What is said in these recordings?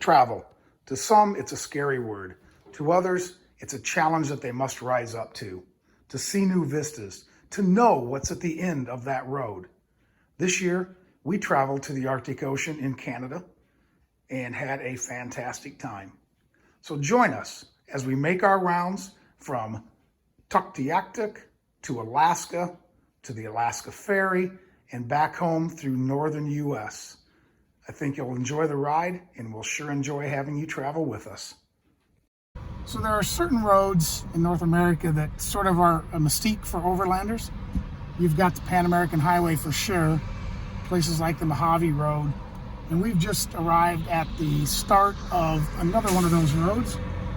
Travel. To some, it's a scary word. To others, it's a challenge that they must rise up to see new vistas, to know what's at the end of that road. This year, we traveled to the Arctic Ocean in Canada and had a fantastic time. So join us as we make our rounds from Tuktoyaktuk to Alaska, to the Alaska Ferry, and back home through northern U.S. I think you'll enjoy the ride, and we'll sure enjoy having you travel with us. So there are certain roads in North America that sort of are a mystique for overlanders. You've got the Pan American Highway for sure, places like the Mojave Road, and we've just arrived at the start of another one of those roads,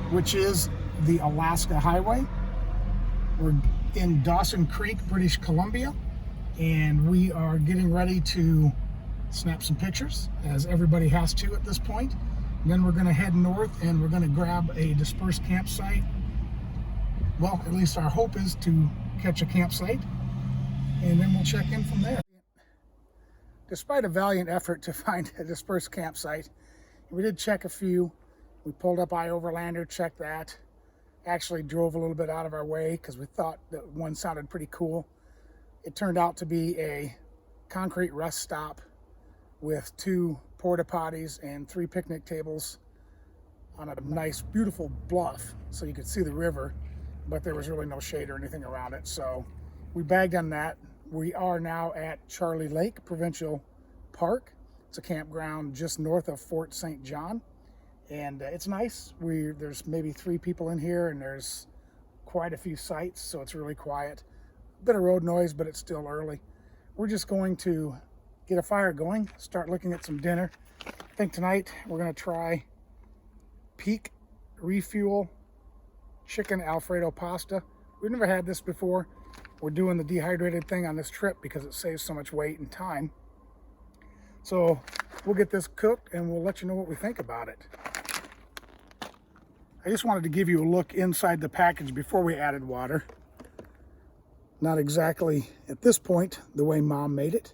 which is the Alaska Highway. We're in Dawson Creek, British Columbia, and we are getting ready to snap some pictures, as everybody has to at this point. And then we're going to head north and we're going to grab a dispersed campsite. Well, at least our hope is to catch a campsite, and then we'll check in from there. Despite a valiant effort to find a dispersed campsite, we did check a few. We pulled up iOverlander, checked that. Actually drove a little bit out of our way because we thought that one sounded pretty cool. It turned out to be a concrete rest stop with 2 porta potties and 3 picnic tables on a nice, beautiful bluff, so you could see the river, but there was really no shade or anything around it. So we bagged on that. We are now at Charlie Lake Provincial Park. It's a campground just north of Fort St. John, and it's nice. There's maybe 3 people in here, and there's quite a few sites, so it's really quiet. A bit of road noise, but it's still early. We're just going to get a fire going, start looking at some dinner. I think tonight we're going to try Peak Refuel Chicken Alfredo Pasta. We've never had this before. We're doing the dehydrated thing on this trip because it saves so much weight and time. So we'll get this cooked and we'll let you know what we think about it. I just wanted to give you a look inside the package before we added water. Not exactly at this point the way Mom made it.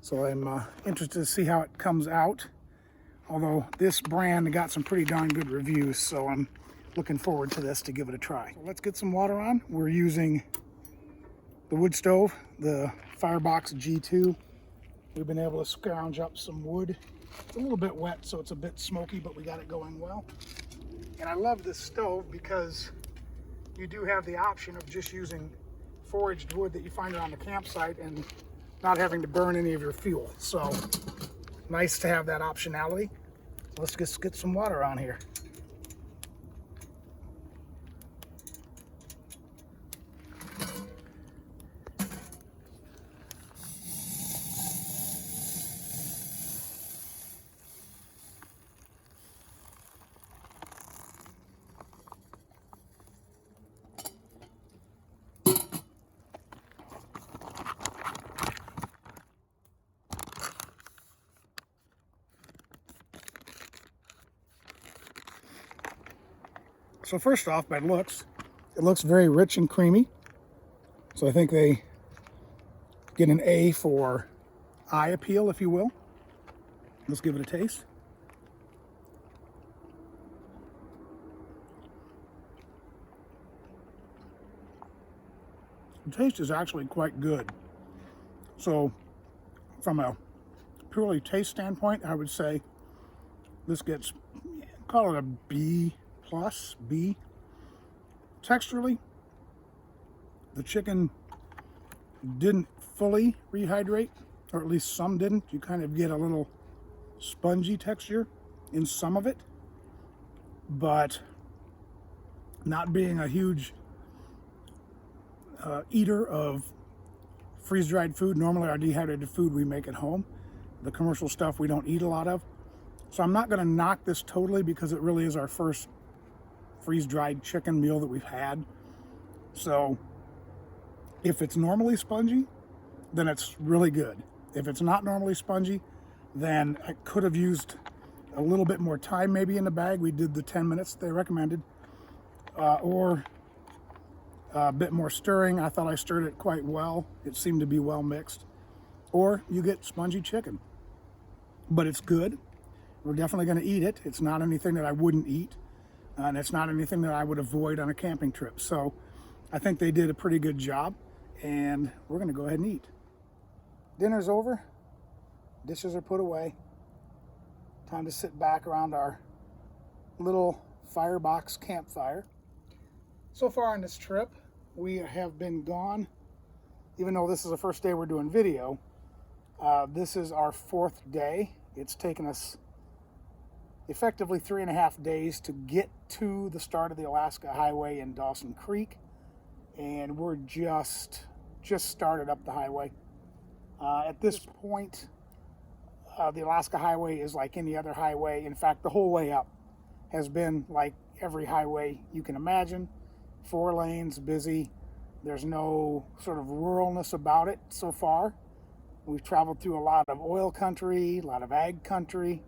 So I'm interested to see how it comes out. Although this brand got some pretty darn good reviews, so I'm looking forward to this to give it a try. So let's get some water on. We're using the wood stove, the Firebox G2. We've been able to scrounge up some wood. It's a little bit wet, so it's a bit smoky, but we got it going well. And I love this stove because you do have the option of just using foraged wood that you find around the campsite and not having to burn any of your fuel. So nice to have that optionality. Let's just get some water on here. So first off, by looks, it looks very rich and creamy. So I think they get an A for eye appeal, if you will. Let's give it a taste. The taste is actually quite good. So from a purely taste standpoint, I would say this gets, call it a B+, B. Texturally, the chicken didn't fully rehydrate, or at least some didn't. You kind of get a little spongy texture in some of it, but not being a huge eater of freeze-dried food. Normally our dehydrated food we make at home. The commercial stuff we don't eat a lot of. So I'm not going to knock this totally because it really is our first freeze-dried chicken meal that we've had. So if it's normally spongy, then it's really good. If it's not normally spongy, then I could have used a little bit more time maybe in the bag. We did the 10 minutes they recommended, or a bit more stirring. I thought I stirred it quite well. It seemed to be well mixed. Or you get spongy chicken, but it's good. We're definitely going to eat it. It's not anything that I wouldn't eat, and it's not anything that I would avoid on a camping trip. So I think they did a pretty good job, and we're going to go ahead and eat. Dinner's over. Dishes are put away. Time to sit back around our little firebox campfire. So far on this trip, we have been gone, even though this is the first day we're doing video. This is our 4th day. It's taken us effectively 3.5 days to get to the start of the Alaska Highway in Dawson Creek, and we're just started up the highway. At this point, the Alaska Highway is like any other highway. In fact, the whole way up has been like every highway you can imagine. 4 lanes, busy. There's no sort of ruralness about it so far. We've traveled through a lot of oil country, a lot of ag country,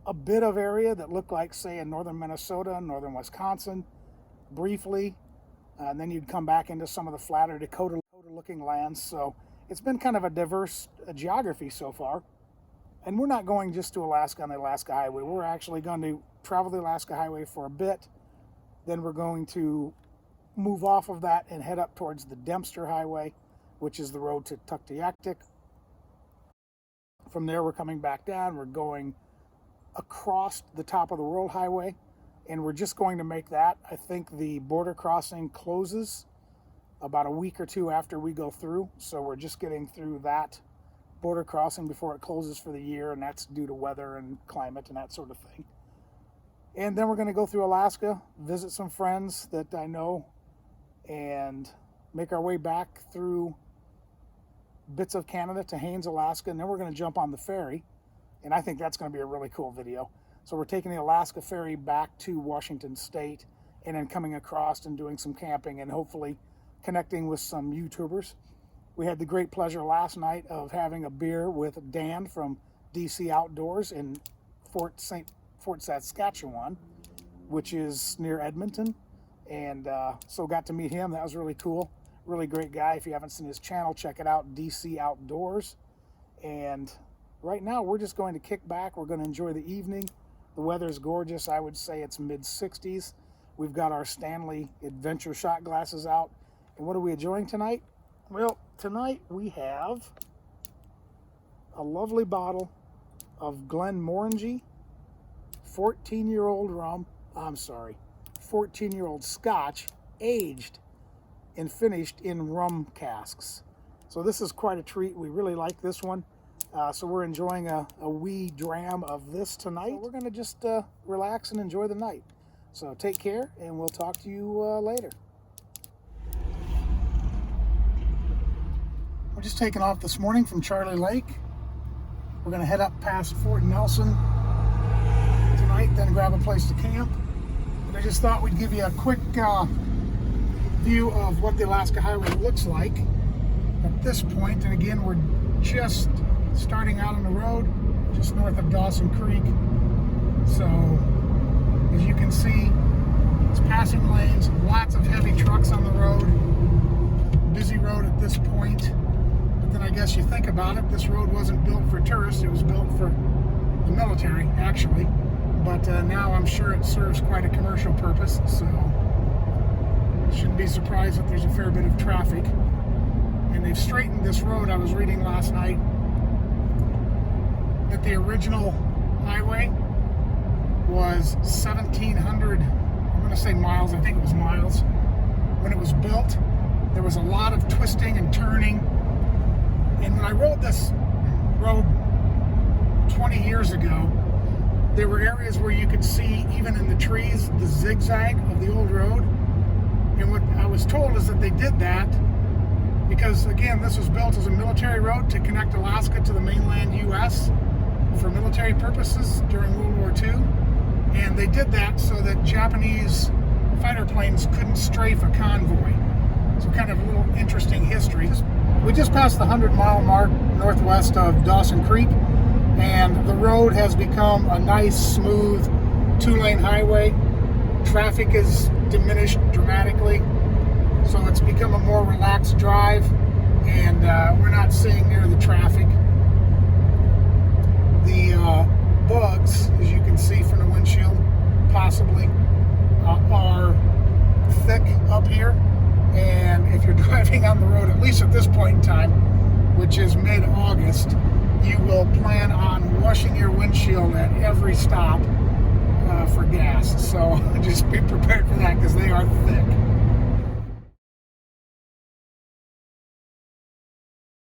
a bit of area that looked like, say, in northern Minnesota, northern Wisconsin, briefly, and then you'd come back into some of the flatter Dakota-looking lands. So it's been kind of a diverse geography so far. And we're not going just to Alaska on the Alaska Highway. We're actually going to travel the Alaska Highway for a bit. Then we're going to move off of that and head up towards the Dempster Highway, which is the road to Tuktoyaktuk. From there, we're coming back down. We're going across the top of the World Highway, and we're just going to make that. I think the border crossing closes about a week or 2 after we go through, so we're just getting through that border crossing before it closes for the year, and that's due to weather and climate and that sort of thing. And then we're going to go through Alaska, visit some friends that I know, and make our way back through bits of Canada to Haines, Alaska, and then we're going to jump on the ferry, and I think that's going to be a really cool video. So we're taking the Alaska ferry back to Washington State, and then coming across and doing some camping and hopefully connecting with some YouTubers. We had the great pleasure last night of having a beer with Dan from DC Outdoors in Fort Saskatchewan, which is near Edmonton, and so got to meet him. That was really cool. Really great guy. If you haven't seen his channel, check it out, DC Outdoors. And right now we're just going to kick back. We're going to enjoy the evening. The weather's gorgeous. I would say it's mid-60s. We've got our Stanley adventure shot glasses out. And what are we enjoying tonight? Well, tonight we have a lovely bottle of Glenmorangie 14-year-old Scotch, aged and finished in rum casks. So this is quite a treat. We really like this one. So we're enjoying a wee dram of this tonight. So we're going to just relax and enjoy the night. So take care, and we'll talk to you later. We're just taking off this morning from Charlie Lake. We're going to head up past Fort Nelson tonight, then grab a place to camp. But I just thought we'd give you a quick view of what the Alaska Highway looks like at this point. And again, we're just starting out on the road, just north of Dawson Creek. So, as you can see, it's passing lanes, lots of heavy trucks on the road. Busy road at this point. But then I guess you think about it, this road wasn't built for tourists, it was built for the military, actually. But now I'm sure it serves quite a commercial purpose, so shouldn't be surprised that there's a fair bit of traffic. And they've straightened this road. I was reading last night that the original highway was 1,700, I'm going to say miles, I think it was miles. When it was built, there was a lot of twisting and turning. And when I rode this road 20 years ago, there were areas where you could see, even in the trees, the zigzag of the old road. And what I was told is that they did that because, again, this was built as a military road to connect Alaska to the mainland U.S. for military purposes during World War II. And they did that so that Japanese fighter planes couldn't strafe a convoy. So kind of a little interesting history. We just passed the 100-mile mark northwest of Dawson Creek, and the road has become a nice, smooth, 2-lane highway. Traffic is diminished dramatically, so it's become a more relaxed drive, and we're not seeing near the traffic. The bugs, as you can see from the windshield, possibly, are thick up here. And if you're driving on the road, at least at this point in time, which is mid-August, you will plan on washing your windshield at every stop for gas. So just be prepared for that, because they are thick.